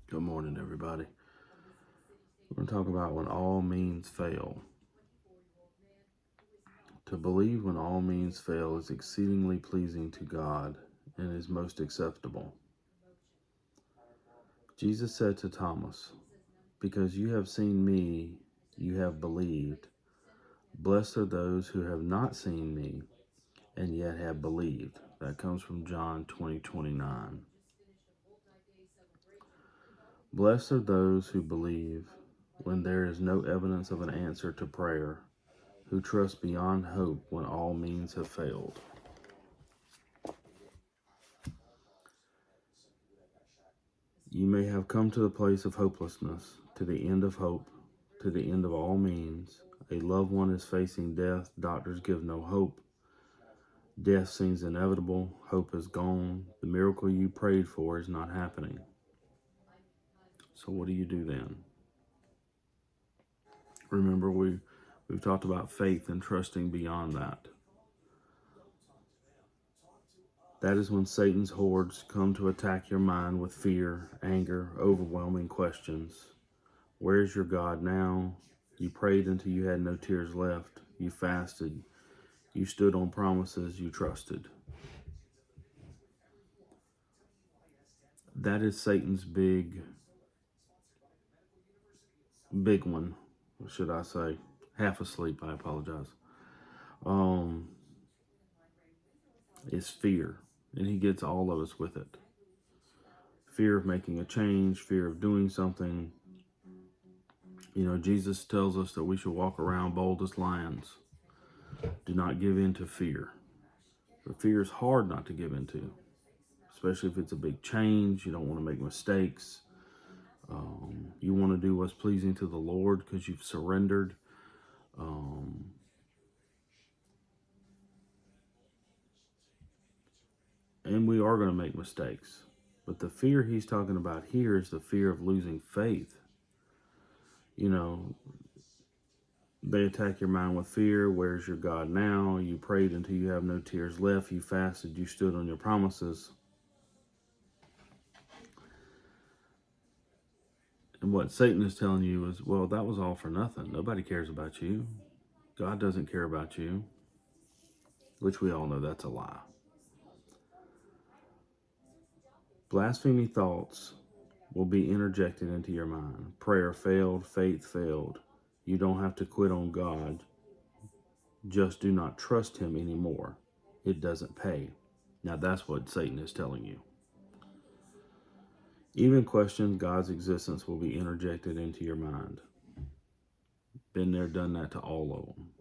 Good morning, everybody. We're going to talk about when all means fail. To believe when all means fail is exceedingly pleasing to God and is most acceptable. Jesus said to Thomas, "Because you have seen me, you have believed. Blessed are those who have not seen me and yet have believed." That comes from John 20:29. Blessed are those who believe when there is no evidence of an answer to prayer, who trust beyond hope when all means have failed. You may have come to the place of hopelessness, to the end of hope, to the end of all means. A loved one is facing death. Doctors give no hope. Death seems inevitable. Hope is gone. The miracle you prayed for is not happening. So what do you do then? Remember, we've talked about faith and trusting beyond that. That is when Satan's hordes come to attack your mind with fear, anger, overwhelming questions. Where's your God now? You prayed until you had no tears left. You fasted. You stood on promises you trusted. That is Satan's big one, should I say. Half asleep, I apologize. Is fear. And he gets all of us with it. Fear of making a change, fear of doing something. Jesus tells us that we should walk around bold as lions. Do not give in to fear. But fear is hard not to give into, especially if it's a big change. You don't want to make mistakes. You want to do what's pleasing to the Lord because you've surrendered. And we are going to make mistakes. But the fear he's talking about here is the fear of losing faith. They attack your mind with fear. Where's your God now? You prayed until you have no tears left. You fasted. You stood on your promises. And what Satan is telling you is, well, that was all for nothing. Nobody cares about you. God doesn't care about you, which we all know that's a lie. Blasphemy thoughts will be interjected into your mind. Prayer failed, faith failed. You don't have to quit on God. Just do not trust him anymore. It doesn't pay. Now that's what Satan is telling you. Even questions God's existence will be interjected into your mind. Been there, done that to all of them.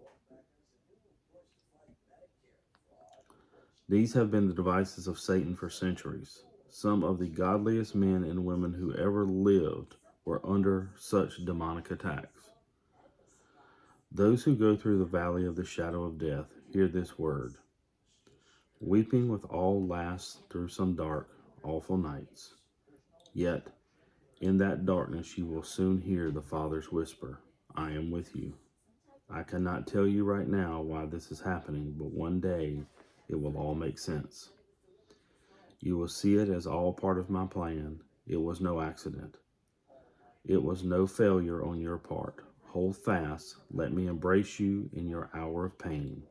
These have been the devices of Satan for centuries. Some of the godliest men and women who ever lived were under such demonic attacks. Those who go through the valley of the shadow of death hear this word. Weeping with all lasts through some dark, awful nights. Yet, in that darkness you will soon hear the Father's whisper, I am with you. I cannot tell you right now why this is happening, but one day it will all make sense. You will see it as all part of my plan. It was no accident. It was no failure on your part. Hold fast. Let me embrace you in your hour of pain.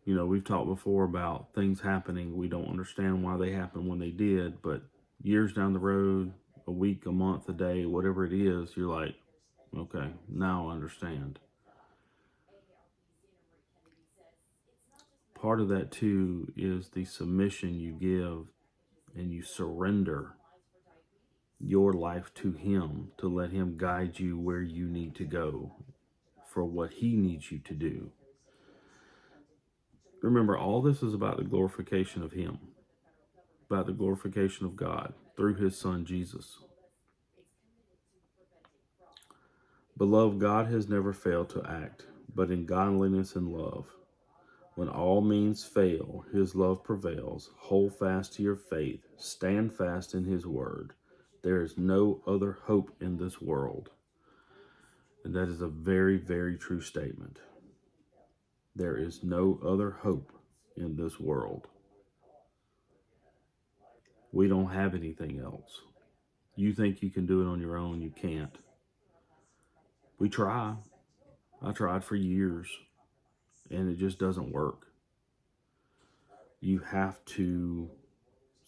We've talked before about things happening. We don't understand why they happened when they did, but years down the road, a week, a month, a day, whatever it is, you're like, okay, now I understand. Part of that too is the submission you give and you surrender your life to him to let him guide you where you need to go for what he needs you to do. Remember, all this is about the glorification of him, about the glorification of God through his son Jesus. Beloved, God has never failed to act, but in godliness and love. When all means fail, his love prevails. Hold fast to your faith. Stand fast in his word. There is no other hope in this world. And that is a very, very true statement. There is no other hope in this world. We don't have anything else. You think you can do it on your own, you can't. We try. I tried for years and it just doesn't work. You have to